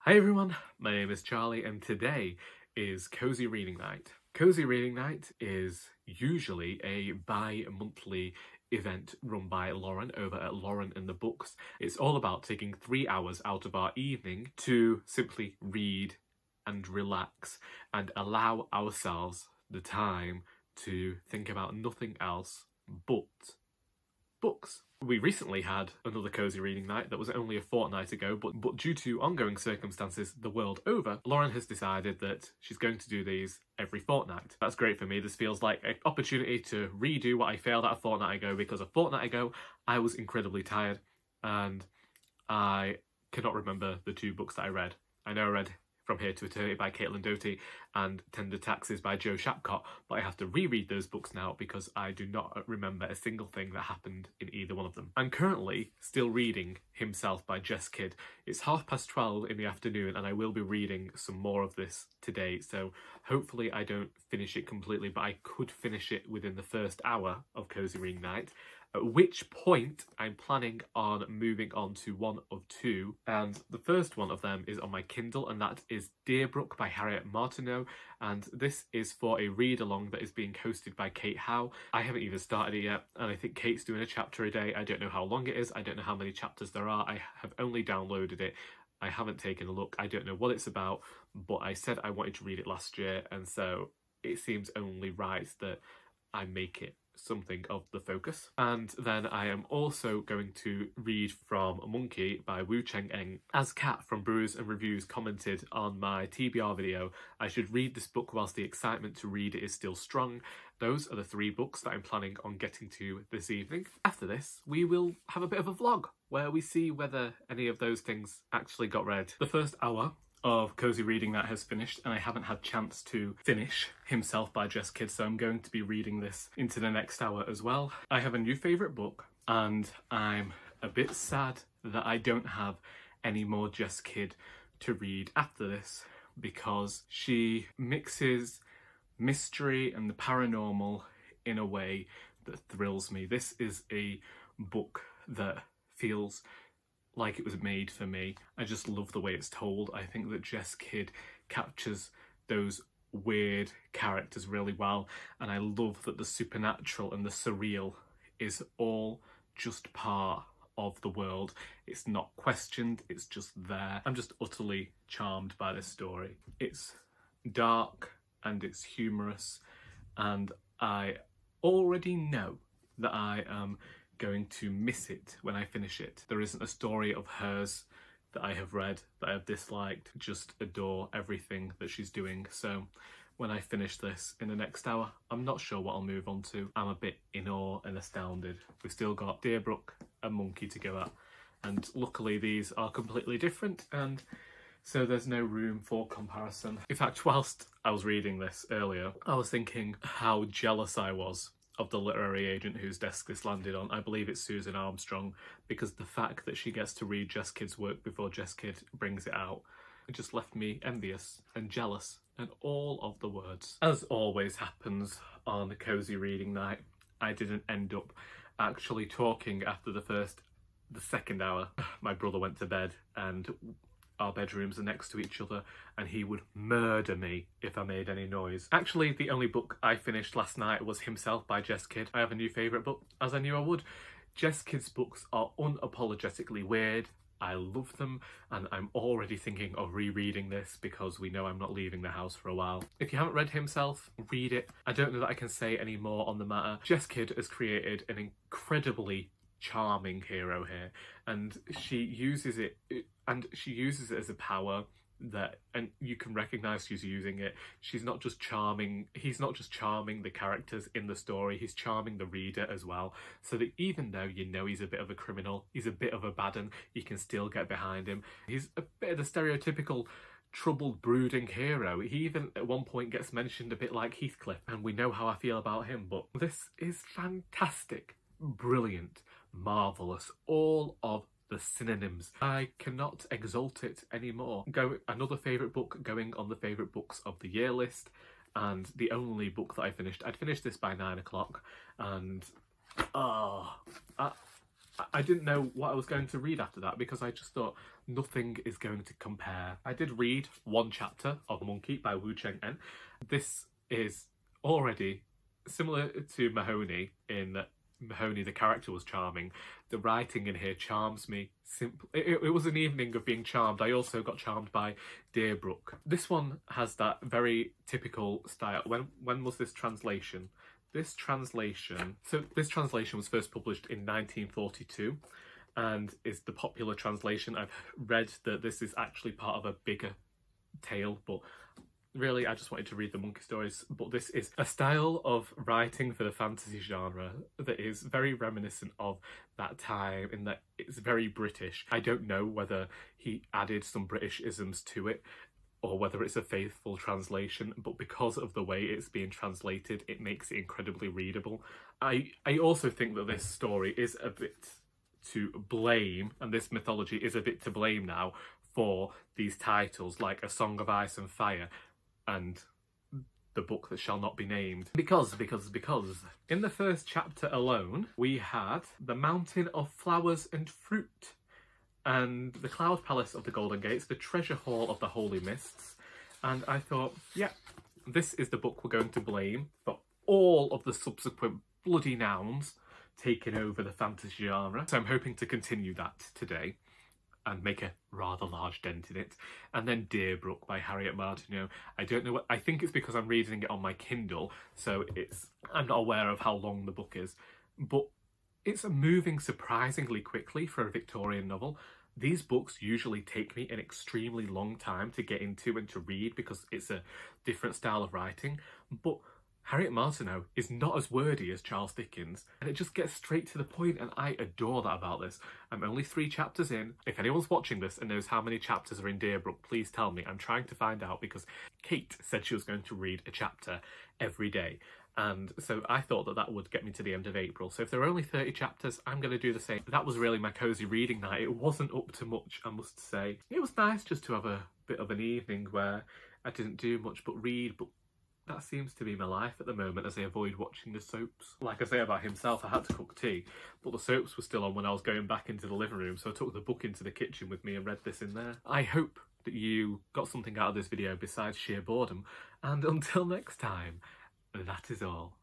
Hi everyone, my name is Charlie and today is Cosy Reading Night. Cosy Reading Night is usually a bi-monthly event run by Lauren over at Lauren and the Books. It's all about taking 3 hours out of our evening to simply read and relax and allow ourselves the time to think about nothing else but books. We recently had another Cosy Reading Night that was only a fortnight ago, but due to ongoing circumstances the world over, Lauren has decided that she's going to do these every fortnight. That's great for me. This feels like an opportunity to redo what I failed at a fortnight ago, because a fortnight ago I was incredibly tired and I cannot remember the two books that I read. I know I read From Here to Eternity by Caitlin Doughty and Tender Taxes by Joe Shapcott, but I have to reread those books now because I do not remember a single thing that happened in either one of them. I'm currently still reading Himself by Jess Kidd. It's 12:30 in the afternoon and I will be reading some more of this today, so hopefully I don't finish it completely, but I could finish it within the first hour of Cosy Reading Night, at which point I'm planning on moving on to one of two, and the first one of them is on my Kindle, and that is Deerbrook by Harriet Martineau, and this is for a read-along that is being hosted by Kate Howe. I haven't even started it yet, and I think Kate's doing a chapter a day. I don't know how long it is, I don't know how many chapters there are, I have only downloaded it. I haven't taken a look, I don't know what it's about, but I said I wanted to read it last year, and so it seems only right that I make it something of the focus. And then I am also going to read from Monkey by Wu Cheng Eng. As Kat from Brewers and Reviews commented on my TBR video, I should read this book whilst the excitement to read it is still strong. Those are the 3 books that I'm planning on getting to this evening. After this, we will have a bit of a vlog where we see whether any of those things actually got read. The first hour of Cosy Reading that has finished, and I haven't had chance to finish Himself by Jess Kidd, so I'm going to be reading this into the next hour as well. I have a new favourite book and I'm a bit sad that I don't have any more Jess Kidd to read after this, because she mixes mystery and the paranormal in a way that thrills me. This is a book that feels like it was made for me. I just love the way it's told. I think that Jess Kidd captures those weird characters really well, and I love that the supernatural and the surreal is all just part of the world. It's not questioned, it's just there. I'm just utterly charmed by this story. It's dark and it's humorous, and I already know that I am going to miss it when I finish it. There isn't a story of hers that I have read that I have disliked. Just adore everything that she's doing. So when I finish this in the next hour, I'm not sure what I'll move on to. I'm a bit in awe and astounded. We've still got Deerbrook and Monkey to go at, and luckily these are completely different, and so there's no room for comparison. In fact, whilst I was reading this earlier, I was thinking how jealous I was of the literary agent whose desk this landed on. I believe it's Susan Armstrong, because the fact that she gets to read Jess Kidd's work before Jess Kidd brings it out, it just left me envious and jealous and all of the words. As always happens on a Cosy Reading Night, I didn't end up actually talking after the second hour. My brother went to bed and our bedrooms are next to each other, and he would murder me if I made any noise. Actually, the only book I finished last night was Himself by Jess Kidd. I have a new favourite book, as I knew I would. Jess Kidd's books are unapologetically weird. I love them, and I'm already thinking of rereading this because we know I'm not leaving the house for a while. If you haven't read Himself, read it. I don't know that I can say any more on the matter. Jess Kidd has created an incredibly charming hero here, and she uses it as a power that, and you can recognise she's using it. She's not just charming, he's not just charming the characters in the story, he's charming the reader as well, so that even though you know he's a bit of a criminal, he's a bit of a bad un, you can still get behind him. He's a bit of the stereotypical troubled, brooding hero. He even at one point gets mentioned a bit like Heathcliff, and we know how I feel about him, but this is fantastic, brilliant, marvellous, all of the synonyms. I cannot exalt it anymore. Another favourite book going on the favourite books of the year list, and the only book that I'd finished this by 9 o'clock, and I didn't know what I was going to read after that because I just thought nothing is going to compare. I did read one chapter of Monkey by Wu Cheng En. This is already similar to Mahoney in that Mahoney, the character, was charming. The writing in here charms me. It was an evening of being charmed. I also got charmed by Deerbrook. This one has that very typical style. When was this translation? This translation was first published in 1942 and is the popular translation. I've read that this is actually part of a bigger tale, but really I just wanted to read the monkey stories. But this is a style of writing for the fantasy genre that is very reminiscent of that time in that it's very British. I don't know whether he added some British isms to it or whether it's a faithful translation, but because of the way it's being translated, it makes it incredibly readable. I also think that this story is a bit to blame, and this mythology is a bit to blame now for these titles like A Song of Ice and Fire and the book that shall not be named. Because in the first chapter alone, we had the Mountain of Flowers and Fruit, and the Cloud Palace of the Golden Gates, the Treasure Hall of the Holy Mists, and I thought, yeah, this is the book we're going to blame for all of the subsequent bloody nouns taking over the fantasy genre. So I'm hoping to continue that today and make a rather large dent in it. And then Deerbrook by Harriet Martineau. I don't know what, I think it's because I'm reading it on my Kindle, so I'm not aware of how long the book is, but it's moving surprisingly quickly for a Victorian novel. These books usually take me an extremely long time to get into and to read because it's a different style of writing, but Harriet Martineau is not as wordy as Charles Dickens, and it just gets straight to the point, and I adore that about this. I'm only 3 chapters in. If anyone's watching this and knows how many chapters are in Deerbrook, please tell me. I'm trying to find out because Kate said she was going to read a chapter every day. And so I thought that that would get me to the end of April. So if there are only 30 chapters, I'm going to do the same. That was really my cosy reading night. It wasn't up to much, I must say. It was nice just to have a bit of an evening where I didn't do much but read, but that seems to be my life at the moment as I avoid watching the soaps. Like I say about himself, I had to cook tea, but the soaps were still on when I was going back into the living room, so I took the book into the kitchen with me and read this in there. I hope that you got something out of this video besides sheer boredom, and until next time, that is all.